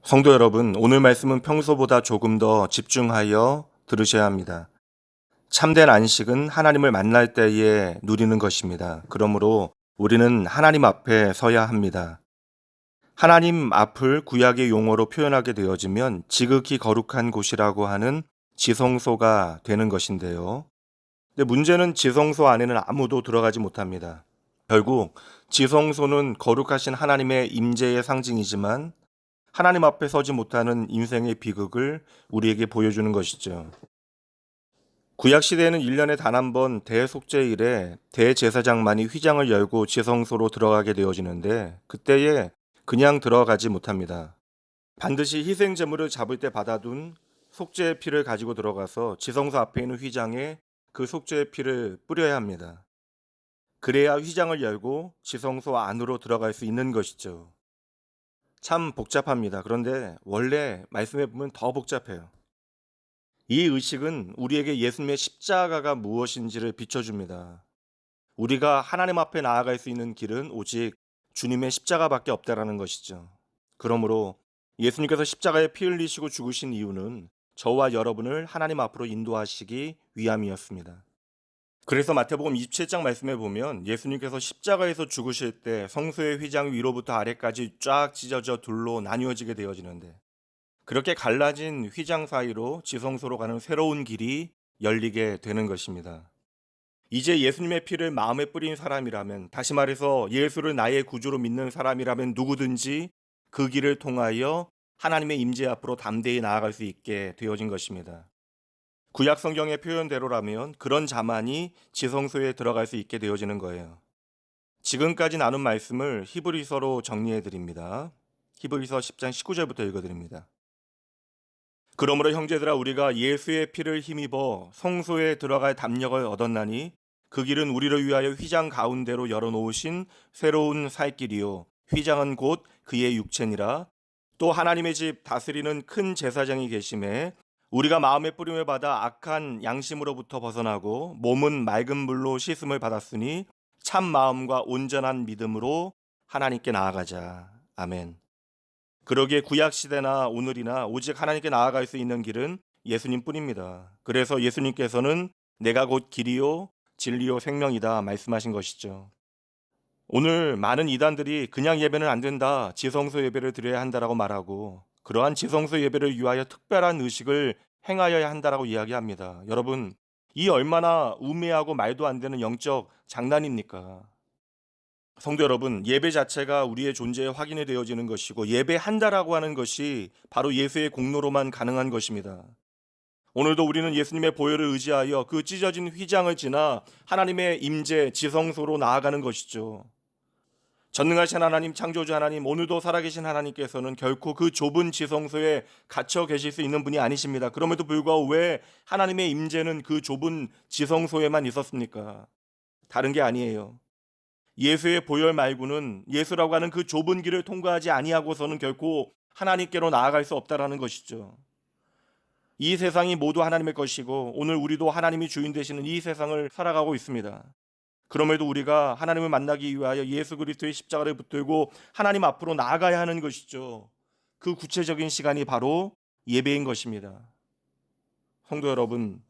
성도 여러분, 오늘 말씀은 평소보다 조금 더 집중하여 들으셔야 합니다. 참된 안식은 하나님을 만날 때에 누리는 것입니다. 그러므로 우리는 하나님 앞에 서야 합니다. 하나님 앞을 구약의 용어로 표현하게 되어지면 지극히 거룩한 곳이라고 하는 지성소가 되는 것인데요. 근데 문제는 지성소 안에는 아무도 들어가지 못합니다. 결국 지성소는 거룩하신 하나님의 임재의 상징이지만 하나님 앞에 서지 못하는 인생의 비극을 우리에게 보여주는 것이죠. 구약 시대에는 1년에 단 한 번 대속죄일에 대제사장만이 휘장을 열고 지성소로 들어가게 되어지는데 그때에 그냥 들어가지 못합니다. 반드시 희생 제물을 잡을 때 받아둔 속죄의 피를 가지고 들어가서 지성소 앞에 있는 휘장에 그 속죄의 피를 뿌려야 합니다. 그래야 휘장을 열고 지성소 안으로 들어갈 수 있는 것이죠. 참 복잡합니다. 그런데 원래 말씀해 보면 더 복잡해요. 이 의식은 우리에게 예수님의 십자가가 무엇인지를 비춰줍니다. 우리가 하나님 앞에 나아갈 수 있는 길은 오직 주님의 십자가밖에 없다라는 것이죠. 그러므로 예수님께서 십자가에 피 흘리시고 죽으신 이유는 저와 여러분을 하나님 앞으로 인도하시기 위함이었습니다. 그래서 마태복음 27장 말씀에 보면 예수님께서 십자가에서 죽으실 때 성소의 휘장 위로부터 아래까지 쫙 찢어져 둘로 나뉘어지게 되어지는데 그렇게 갈라진 휘장 사이로 지성소로 가는 새로운 길이 열리게 되는 것입니다. 이제 예수님의 피를 마음에 뿌린 사람이라면, 다시 말해서 예수를 나의 구주로 믿는 사람이라면 누구든지 그 길을 통하여 하나님의 임재 앞으로 담대히 나아갈 수 있게 되어진 것입니다. 구약 성경의 표현대로라면 그런 자만이 지성소에 들어갈 수 있게 되어지는 거예요. 지금까지 나눈 말씀을 히브리서로 정리해 드립니다. 히브리서 10장 19절부터 읽어 드립니다. 그러므로 형제들아 우리가 예수의 피를 힘입어 성소에 들어갈 담력을 얻었나니 그 길은 우리를 위하여 휘장 가운데로 열어놓으신 새로운 살 길이요 휘장은 곧 그의 육체니라. 또 하나님의 집 다스리는 큰 제사장이 계심에 우리가 마음의 뿌림을 받아 악한 양심으로부터 벗어나고 몸은 맑은 물로 씻음을 받았으니 참 마음과 온전한 믿음으로 하나님께 나아가자. 아멘. 그러기에 구약 시대나 오늘이나 오직 하나님께 나아갈 수 있는 길은 예수님뿐입니다. 그래서 예수님께서는 내가 곧 길이요 진리요 생명이다 말씀하신 것이죠. 오늘 많은 이단들이 그냥 예배는 안 된다, 지성소 예배를 드려야 한다라고 말하고 그러한 지성소 예배를 위하여 특별한 의식을 행하여야 한다라고 이야기합니다. 여러분, 이 얼마나 우매하고 말도 안 되는 영적 장난입니까? 성도 여러분, 예배 자체가 우리의 존재에 확인이 되어지는 것이고 예배한다라고 하는 것이 바로 예수의 공로로만 가능한 것입니다. 오늘도 우리는 예수님의 보혈을 의지하여 그 찢어진 휘장을 지나 하나님의 임재 지성소로 나아가는 것이죠. 전능하신 하나님, 창조주 하나님, 오늘도 살아계신 하나님께서는 결코 그 좁은 지성소에 갇혀 계실 수 있는 분이 아니십니다. 그럼에도 불구하고 왜 하나님의 임재는 그 좁은 지성소에만 있었습니까? 다른 게 아니에요. 예수의 보혈 말고는 예수라고 하는 그 좁은 길을 통과하지 아니하고서는 결코 하나님께로 나아갈 수 없다라는 것이죠. 이 세상이 모두 하나님의 것이고 오늘 우리도 하나님이 주인 되시는 이 세상을 살아가고 있습니다. 그럼에도 우리가 하나님을 만나기 위하여 예수 그리스도의 십자가를 붙들고 하나님 앞으로 나아가야 하는 것이죠. 그 구체적인 시간이 바로 예배인 것입니다. 성도 여러분,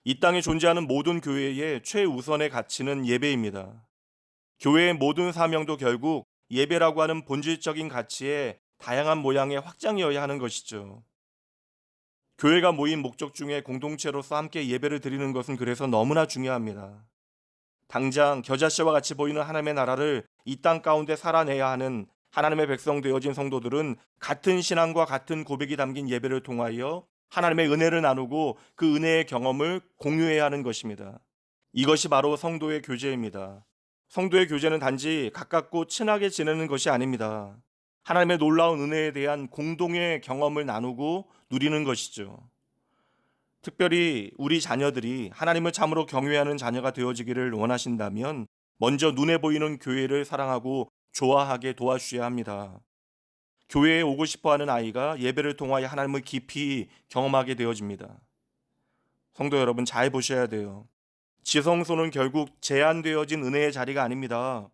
이 땅에 존재하는 모든 교회의 최우선의 가치는 예배입니다. 교회의 모든 사명도 결국 예배라고 하는 본질적인 가치의 다양한 모양의 확장이어야 하는 것이죠. 교회가 모인 목적 중에 공동체로서 함께 예배를 드리는 것은 그래서 너무나 중요합니다. 당장 겨자씨와 같이 보이는 하나님의 나라를 이 땅 가운데 살아내야 하는 하나님의 백성 되어진 성도들은 같은 신앙과 같은 고백이 담긴 예배를 통하여 하나님의 은혜를 나누고 그 은혜의 경험을 공유해야 하는 것입니다. 이것이 바로 성도의 교제입니다. 성도의 교제는 단지 가깝고 친하게 지내는 것이 아닙니다. 하나님의 놀라운 은혜에 대한 공동의 경험을 나누고 누리는 것이죠. 특별히 우리 자녀들이 하나님을 참으로 경외하는 자녀가 되어지기를 원하신다면 먼저 눈에 보이는 교회를 사랑하고 좋아하게 도와주셔야 합니다. 교회에 오고 싶어하는 아이가 예배를 통하여 하나님을 깊이 경험하게 되어집니다. 성도 여러분, 잘 보셔야 돼요. 지성소는 결국 제한되어진 은혜의 자리가 아닙니다.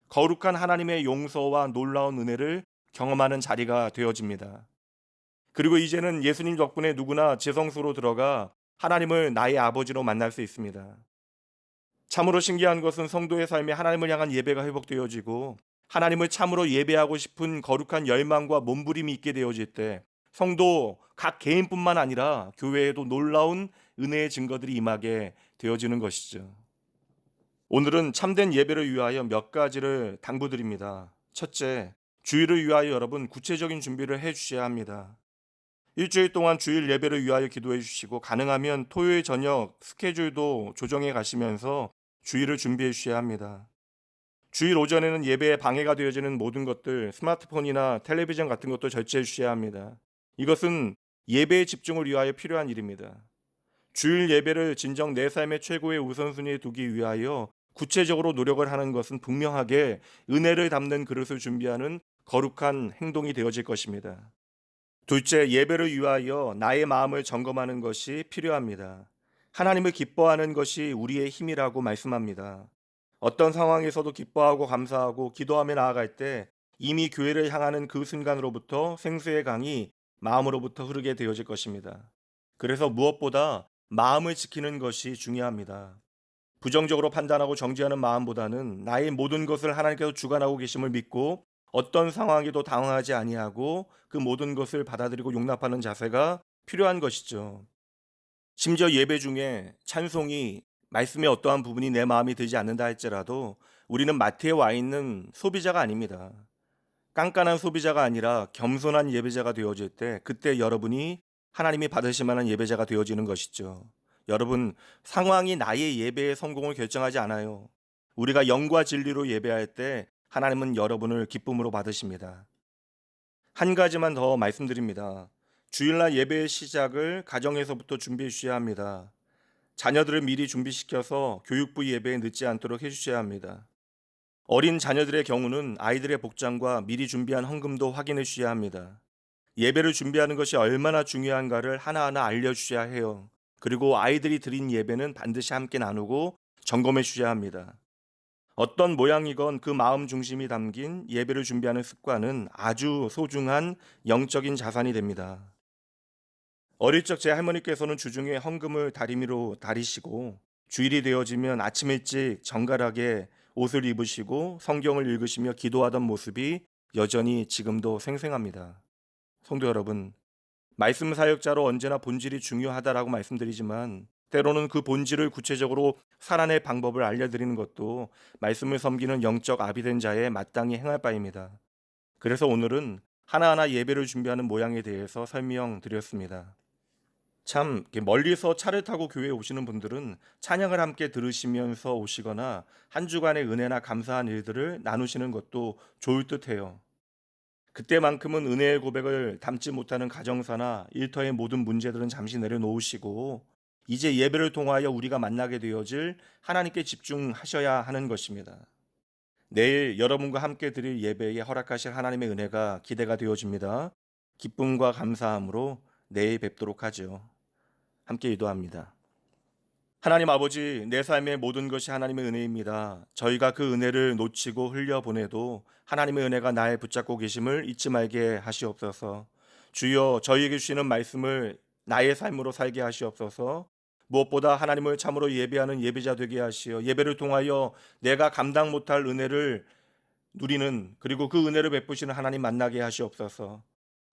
거룩한 하나님의 용서와 놀라운 은혜를 경험하는 자리가 되어집니다. 그리고 이제는 예수님 덕분에 누구나 제 성소로 들어가 하나님을 나의 아버지로 만날 수 있습니다. 참으로 신기한 것은 성도의 삶에 하나님을 향한 예배가 회복되어지고 하나님을 참으로 예배하고 싶은 거룩한 열망과 몸부림이 있게 되어질 때 성도 각 개인뿐만 아니라 교회에도 놀라운 은혜의 증거들이 임하게 되어지는 것이죠. 오늘은 참된 예배를 위하여 몇 가지를 당부드립니다. 첫째, 주일을 위하여 여러분 구체적인 준비를 해 주셔야 합니다. 일주일 동안 주일 예배를 위하여 기도해 주시고 가능하면 토요일 저녁 스케줄도 조정해 가시면서 주일을 준비해 주셔야 합니다. 주일 오전에는 예배에 방해가 되어지는 모든 것들, 스마트폰이나 텔레비전 같은 것도 절제해 주셔야 합니다. 이것은 예배의 집중을 위하여 필요한 일입니다. 주일 예배를 진정 내 삶의 최고의 우선순위에 두기 위하여 구체적으로 노력을 하는 것은 분명하게 은혜를 담는 그릇을 준비하는 거룩한 행동이 되어질 것입니다. 둘째, 예배를 위하여 나의 마음을 점검하는 것이 필요합니다. 하나님을 기뻐하는 것이 우리의 힘이라고 말씀합니다. 어떤 상황에서도 기뻐하고 감사하고 기도하며 나아갈 때 이미 교회를 향하는 그 순간으로부터 생수의 강이 마음으로부터 흐르게 되어질 것입니다. 그래서 무엇보다 마음을 지키는 것이 중요합니다. 부정적으로 판단하고 정죄하는 마음보다는 나의 모든 것을 하나님께서 주관하고 계심을 믿고 어떤 상황에도 당황하지 아니하고 그 모든 것을 받아들이고 용납하는 자세가 필요한 것이죠. 심지어 예배 중에 찬송이 말씀의 어떠한 부분이 내 마음에 들지 않는다 할지라도 우리는 마트에 와 있는 소비자가 아닙니다. 깐깐한 소비자가 아니라 겸손한 예배자가 되어질 때 그때 여러분이 하나님이 받으실 만한 예배자가 되어지는 것이죠. 여러분, 상황이 나의 예배의 성공을 결정하지 않아요. 우리가 영과 진리로 예배할 때 하나님은 여러분을 기쁨으로 받으십니다. 한 가지만 더 말씀드립니다. 주일날 예배의 시작을 가정에서부터 준비해 주셔야 합니다. 자녀들을 미리 준비시켜서 교육부 예배에 늦지 않도록 해주셔야 합니다. 어린 자녀들의 경우는 아이들의 복장과 미리 준비한 헌금도 확인해 주셔야 합니다. 예배를 준비하는 것이 얼마나 중요한가를 하나하나 알려주셔야 해요. 그리고 아이들이 드린 예배는 반드시 함께 나누고 점검해 주셔야 합니다. 어떤 모양이건 그 마음 중심이 담긴 예배를 준비하는 습관은 아주 소중한 영적인 자산이 됩니다. 어릴 적 제 할머니께서는 주중에 헌금을 다리미로 다리시고 주일이 되어지면 아침 일찍 정갈하게 옷을 입으시고 성경을 읽으시며 기도하던 모습이 여전히 지금도 생생합니다. 성도 여러분, 말씀 사역자로 언제나 본질이 중요하다라고 말씀드리지만 때로는 그 본질을 구체적으로 살아낼 방법을 알려드리는 것도 말씀을 섬기는 영적 아비된 자의 마땅히 행할 바입니다. 그래서 오늘은 하나하나 예배를 준비하는 모양에 대해서 설명드렸습니다. 참 멀리서 차를 타고 교회에 오시는 분들은 찬양을 함께 들으시면서 오시거나 한 주간의 은혜나 감사한 일들을 나누시는 것도 좋을 듯해요. 그때만큼은 은혜의 고백을 담지 못하는 가정사나 일터의 모든 문제들은 잠시 내려놓으시고 이제 예배를 통하여 우리가 만나게 되어질 하나님께 집중하셔야 하는 것입니다. 내일 여러분과 함께 드릴 예배에 허락하실 하나님의 은혜가 기대가 되어집니다. 기쁨과 감사함으로 내일 뵙도록 하죠. 함께 기도합니다. 하나님 아버지, 내 삶의 모든 것이 하나님의 은혜입니다. 저희가 그 은혜를 놓치고 흘려보내도 하나님의 은혜가 날 붙잡고 계심을 잊지 말게 하시옵소서. 주여, 저희에게 주시는 말씀을 나의 삶으로 살게 하시옵소서. 무엇보다 하나님을 참으로 예배하는 예배자 되게 하시어 예배를 통하여 내가 감당 못할 은혜를 누리는, 그리고 그 은혜를 베푸시는 하나님 만나게 하시옵소서.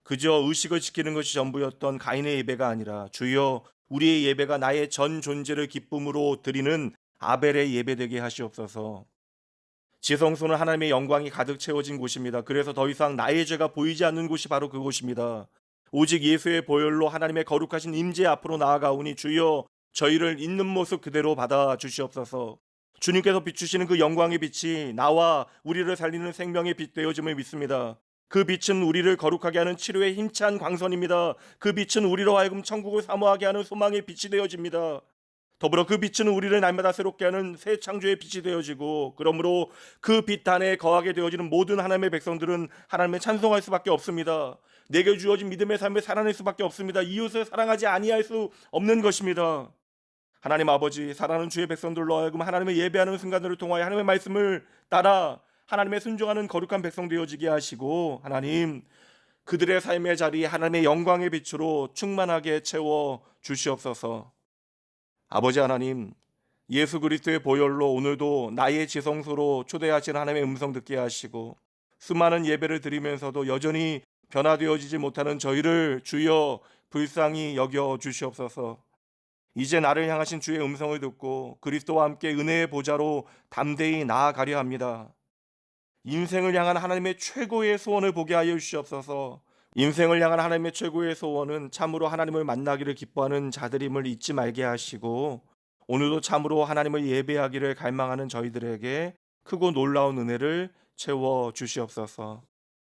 그저 의식을 지키는 것이 전부였던 가인의 예배가 아니라 주여, 우리의 예배가 나의 전 존재를 기쁨으로 드리는 아벨의 예배되게 하시옵소서. 지성소는 하나님의 영광이 가득 채워진 곳입니다. 그래서 더 이상 나의 죄가 보이지 않는 곳이 바로 그곳입니다. 오직 예수의 보혈로 하나님의 거룩하신 임재 앞으로 나아가오니 주여, 저희를 있는 모습 그대로 받아 주시옵소서. 주님께서 비추시는 그 영광의 빛이 나와 우리를 살리는 생명의 빛 되어짐을 믿습니다. 그 빛은 우리를 거룩하게 하는 치료의 힘찬 광선입니다. 그 빛은 우리로 하여금 천국을 사모하게 하는 소망의 빛이 되어집니다. 더불어 그 빛은 우리를 날마다 새롭게 하는 새 창조의 빛이 되어지고, 그러므로 그 빛 안에 거하게 되어지는 모든 하나님의 백성들은 하나님을 찬송할 수밖에 없습니다. 내게 주어진 믿음의 삶을 살아낼 수밖에 없습니다. 이웃을 사랑하지 아니할 수 없는 것입니다. 하나님 아버지, 사랑하는 주의 백성들로 하여금 하나님을 예배하는 순간들을 통하여 하나님의 말씀을 따라 하나님의 순종하는 거룩한 백성 되어지게 하시고, 하나님, 그들의 삶의 자리 하나님의 영광의 빛으로 충만하게 채워 주시옵소서. 아버지 하나님, 예수 그리스도의 보혈로 오늘도 나의 지성소로 초대하신 하나님의 음성 듣게 하시고 수많은 예배를 드리면서도 여전히 변화되어지지 못하는 저희를 주여 불쌍히 여겨 주시옵소서. 이제 나를 향하신 주의 음성을 듣고 그리스도와 함께 은혜의 보좌로 담대히 나아가려 합니다. 인생을 향한 하나님의 최고의 소원을 보게 하여 주시옵소서. 인생을 향한 하나님의 최고의 소원은 참으로 하나님을 만나기를 기뻐하는 자들임을 잊지 말게 하시고 오늘도 참으로 하나님을 예배하기를 갈망하는 저희들에게 크고 놀라운 은혜를 채워 주시옵소서.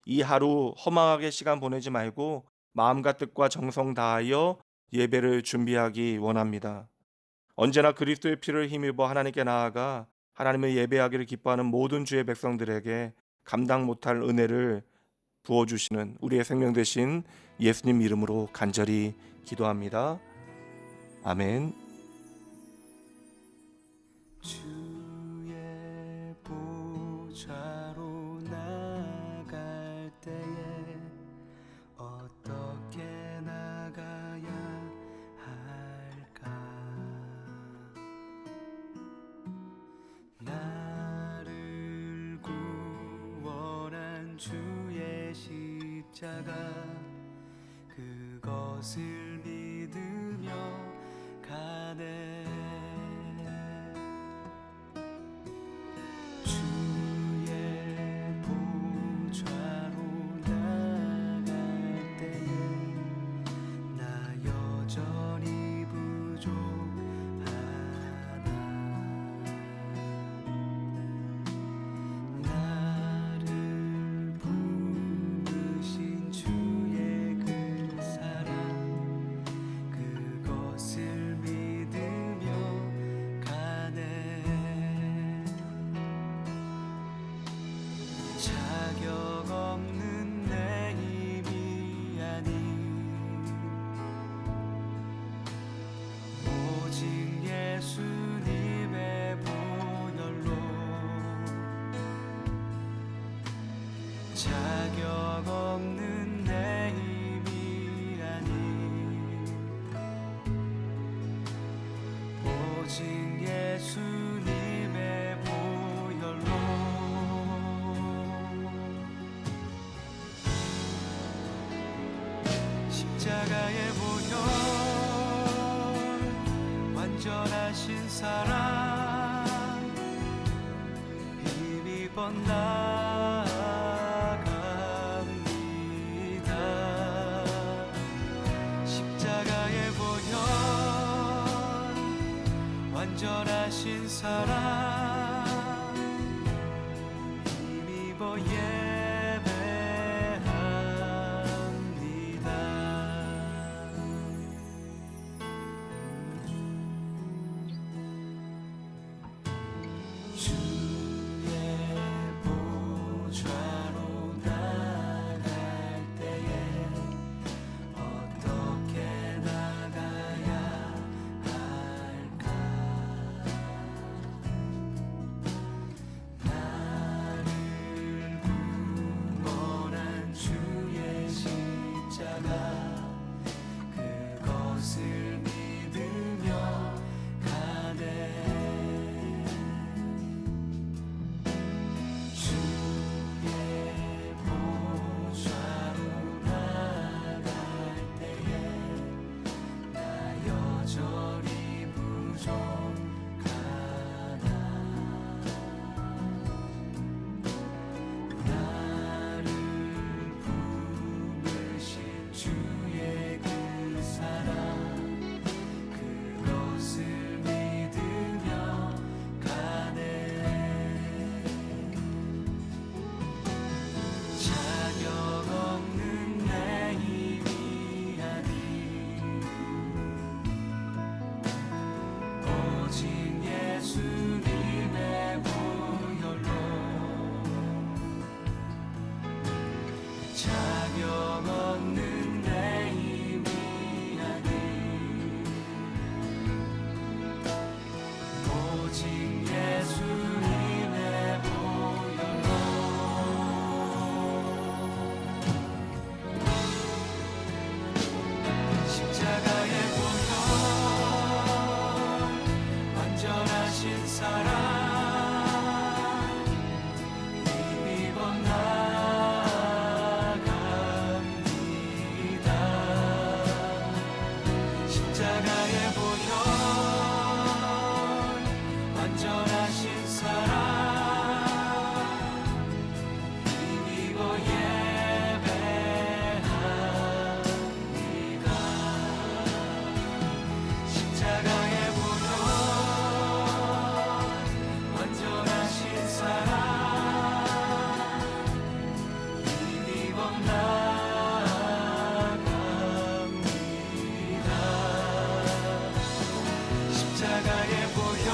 이 하루 허망하게 시간 보내지 말고 마음과 뜻과 정성 다하여 예배를 준비하기 원합니다. 언제나 그리스도의 피를 힘입어 하나님께 나아가 하나님을 예배하기를 기뻐하는 모든 주의 백성들에게 감당 못할 은혜를 부어주시는 우리의 생명 되신 예수님 이름으로 간절히 기도합니다. 아멘. 주의 보좌로 나갈 때에 어떻게 나가야 할까? 나를 구원한 주의 십자가 그것을 믿으며 가네. 자격 없는 내 힘이 아닌 오직 예수님의 보혈로 자격 없는 내 힘이 아닌 오직 예수님의 보혈로 십자가의 보혈 완전하신 사랑 힘입어 나아갑니다. 십자가의 보혈 완전하신 사랑 힘입어 그것을 믿으며 가네. 사랑 힘입어 나아갑니다. 십자가의 보혈 완전하신 사랑 힘입어 예배합니다. 십자가의 보혈 완전하신 사랑 힘입어 나아갑니다. 십자가의 보혈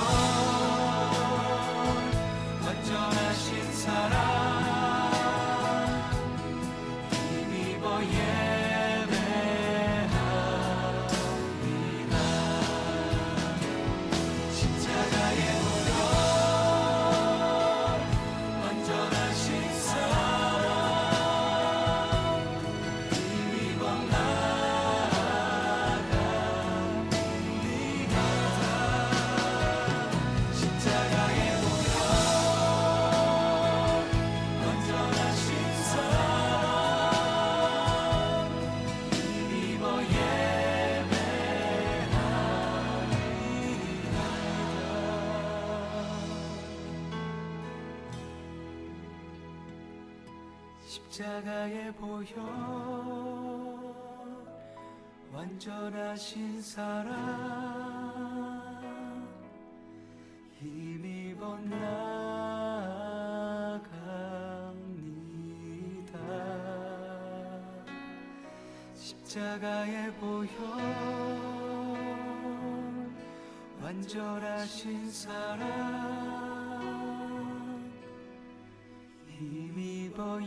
완전하신 사랑 힘입어 예배합니다. 십자가의 보혈 완전하신 사랑 힘입어 나아갑니다. 십자가의 보혈 완전하신 사랑 힘입어 예배합니다. 십자가의 보혈 완전하신 사랑 힘입어 나아갑니다. 십자가의 보혈 완전하신 사랑 힘입어